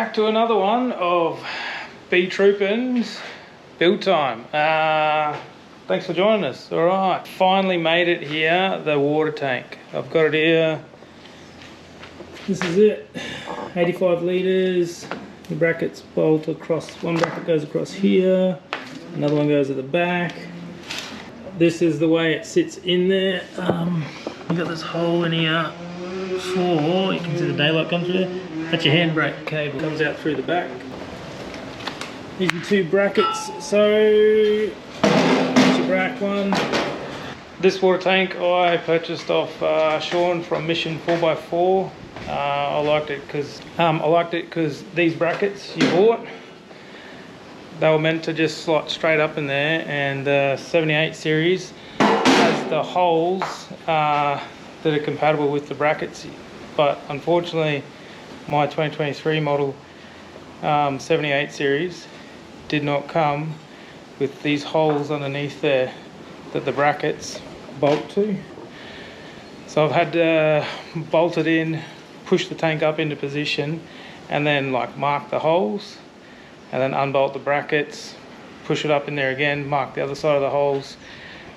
back to another one of Btroopn's build time. Thanks for joining us. Alright, finally made it here, the water tank. I've got it here. This is it, 85 litres. The brackets bolt across, one bracket goes across here, another one goes at the back. This is the way it sits in there. You've got this hole in here for, you can see the daylight come through there. That's your handbrake cable, comes out through the back. These are two brackets, so that's your brack one. This water tank I purchased off Sean from Mission 4x4. I liked it because these brackets you bought, they were meant to just slot straight up in there, and the 78 series has the holes that are compatible with the brackets, but unfortunately my 2023 model 78 series did not come with these holes underneath there that the brackets bolt to. So I've had to bolt it in, push the tank up into position, and then like mark the holes, and then unbolt the brackets, push it up in there again, mark the other side of the holes.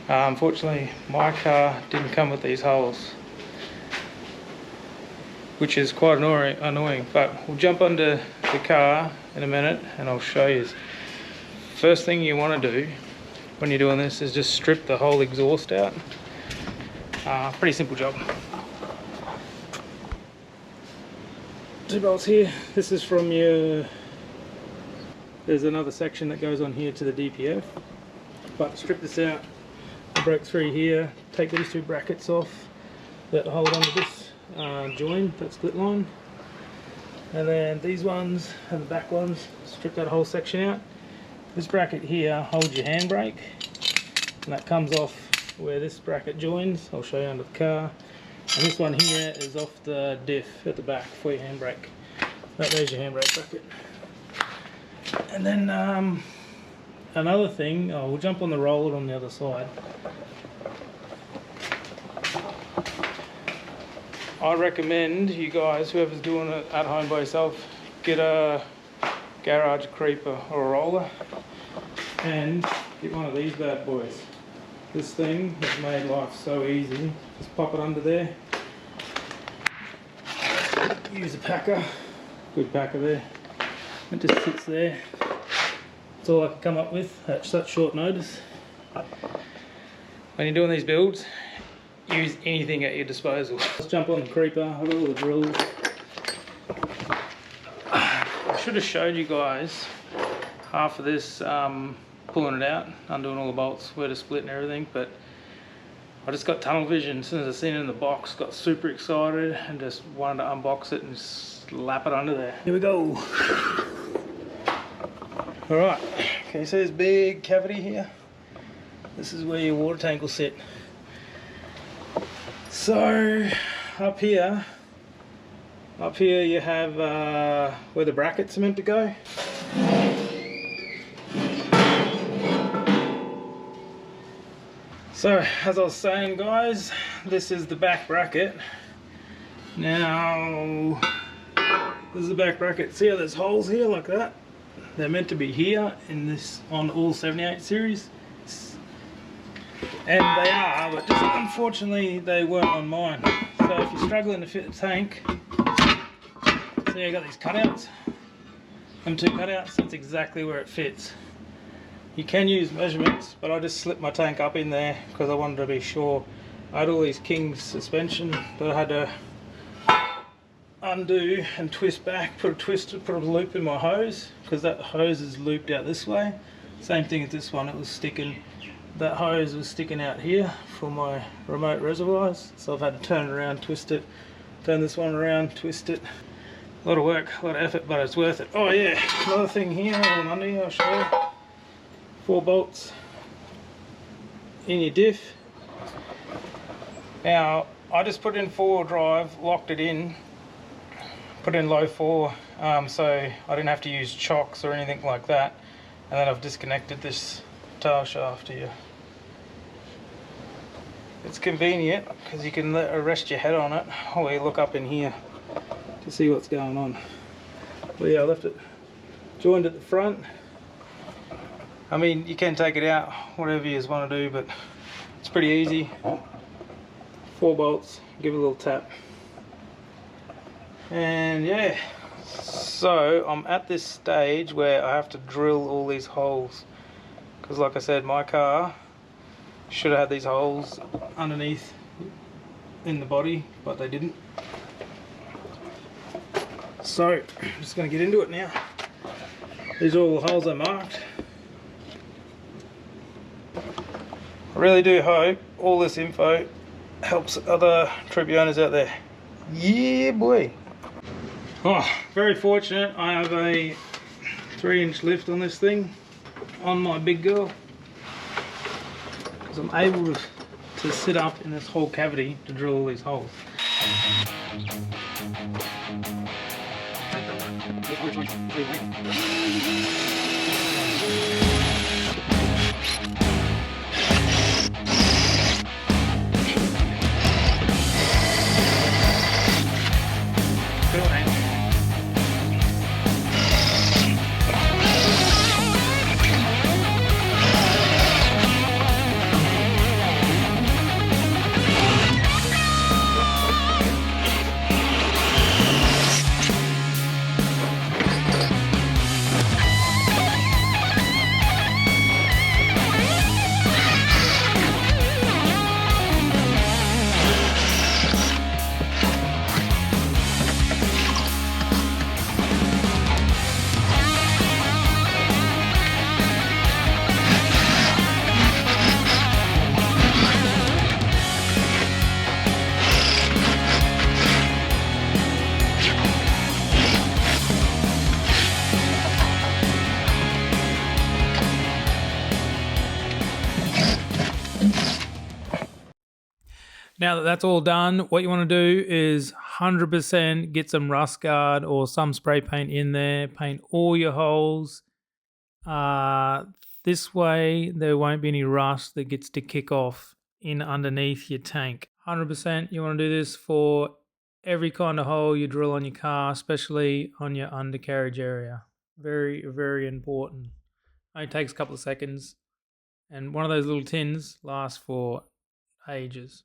Unfortunately my car didn't come with these holes, which is quite annoying, but we'll jump under the car in a minute and I'll show you. First thing you want to do when you're doing this is just strip the whole exhaust out. Pretty simple job. Two bolts here. This is from your, there's another section that goes on here to the DPF, but strip this out. I broke through here, take these two brackets off that hold onto this join, that split line, and then these ones and the back ones, strip that whole section out. This bracket here holds your handbrake, and that comes off where this bracket joins. I'll show you under the car. And this one here is off the diff at the back for your handbrake. There's your handbrake bracket. And then another thing, we'll jump on the roller on the other side. I recommend you guys, whoever's doing it at home by yourself, get a garage creeper or a roller and get one of these bad boys. This thing has made life so easy. Just pop it under there. Use a packer, good packer there. It just sits there. That's all I can come up with at such short notice. When you're doing these builds, use anything at your disposal. Let's jump on the creeper. I've got all the drills. I should have showed you guys half of this pulling it out, undoing all the bolts, where to split and everything, but I just got tunnel vision. As soon as I seen it in the box, got super excited and just wanted to unbox it and slap it under there. Here we go. Alright, can you see this big cavity here? This is where your water tank will sit. So up here you have where the brackets are meant to go. So as I was saying, guys, this is the back bracket. Now this is the back bracket. See how there's holes here like that? They're meant to be here in this, on all 78 series. And they are, but just unfortunately they weren't on mine. So if you're struggling to fit the tank, see I got these cutouts, them two cutouts, that's exactly where it fits. You can use measurements, but I just slipped my tank up in there because I wanted to be sure. I had all these King's suspension that I had to undo and twist back, put a loop in my hose, because that hose is looped out this way. Same thing as this one, it was sticking. That hose was sticking out here for my remote reservoirs, so I've had to turn it around, twist it, turn this one around, twist it. A lot of work, a lot of effort, but it's worth it. Oh yeah, another thing here, under here, I'll show you. 4 bolts in your diff. Now, I just put it in 4-wheel drive, locked it in, put it in low 4, so I didn't have to use chocks or anything like that. And then I've disconnected this tail shaft here. It's convenient because you can rest your head on it, or you look up in here to see what's going on. But yeah, I left it joined at the front. I mean, you can take it out, whatever you want to do, but it's pretty easy. 4 bolts, give it a little tap. And yeah, so I'm at this stage where I have to drill all these holes. Because like I said, my car should have had these holes underneath in the body, but they didn't. So, I'm just going to get into it now. These are all the holes I marked. I really do hope all this info helps other Btroopy owners out there. Yeah, boy. Oh, very fortunate. I have a 3-inch lift on this thing, on my big girl, because I'm able to sit up in this whole cavity to drill all these holes. Now that that's all done, what you want to do is 100% get some rust guard or some spray paint in there, paint all your holes. This way there won't be any rust that gets to kick off in underneath your tank. 100% you want to do this for every kind of hole you drill on your car, especially on your undercarriage area. Very, very important. Only takes a couple of seconds, and one of those little tins lasts for ages.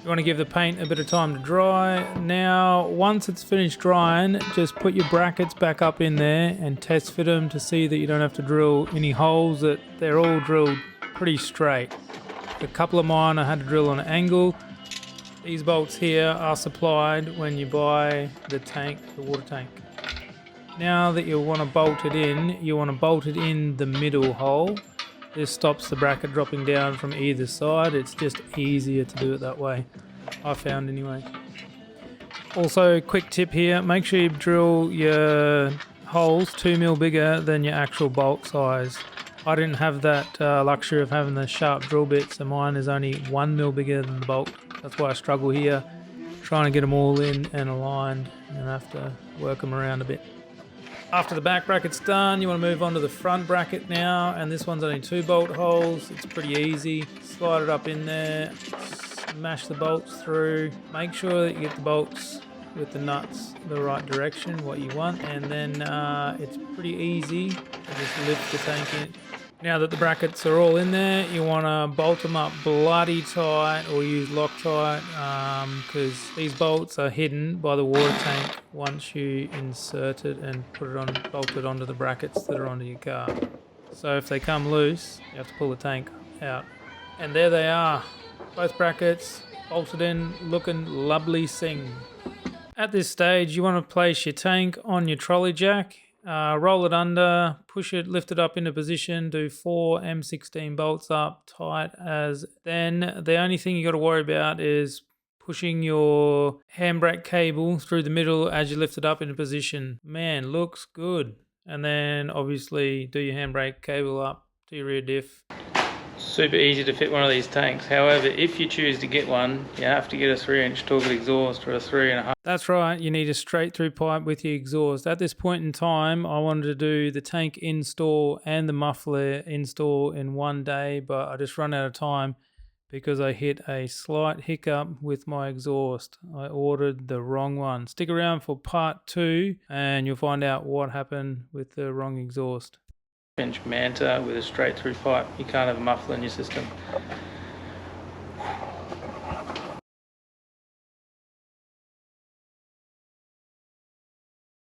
You want to give the paint a bit of time to dry. Now, once it's finished drying, just put your brackets back up in there and test fit them to see that you don't have to drill any holes, that they're all drilled pretty straight. A couple of mine I had to drill on an angle. These bolts here are supplied when you buy the tank, the water tank. Now that you want to bolt it in, you want to bolt it in the middle hole. This stops the bracket dropping down from either side. It's just easier to do it that way, I found anyway. Also, quick tip here, make sure you drill your holes 2mm bigger than your actual bolt size. I didn't have that luxury of having the sharp drill bits, so mine is only 1mm bigger than the bolt. That's why I struggle here, trying to get them all in and aligned, and I have to work them around a bit. After the back bracket's done, you want to move on to the front bracket now, and this one's only 2 bolt holes. It's pretty easy. Slide it up in there, smash the bolts through. Make sure that you get the bolts with the nuts the right direction, what you want, and then it's pretty easy to just lift the tank in. Now that the brackets are all in there, you want to bolt them up bloody tight or use Loctite, because these bolts are hidden by the water tank once you insert it and put it on, bolt it onto the brackets that are onto your car. So if they come loose, you have to pull the tank out. And there they are, both brackets bolted in, looking lovely sing. At this stage, you want to place your tank on your trolley jack. Roll it under, push it, lift it up into position, do 4 M16 bolts up tight as. Then the only thing you got to worry about is pushing your handbrake cable through the middle as you lift it up into position. Man, looks good. And then obviously do your handbrake cable up to your rear diff. Super easy to fit one of these tanks. However, if you choose to get one, you have to get a 3-inch Torque exhaust or a 3.5. That's right, you need a straight through pipe with your exhaust. At this point in time, I wanted to do the tank install and the muffler install in one day, but I just run out of time because I hit a slight hiccup with my exhaust. I ordered the wrong one. Stick around for part 2 and you'll find out what happened with the wrong exhaust. Inch Manta with a straight through pipe. You can't have a muffler in your system.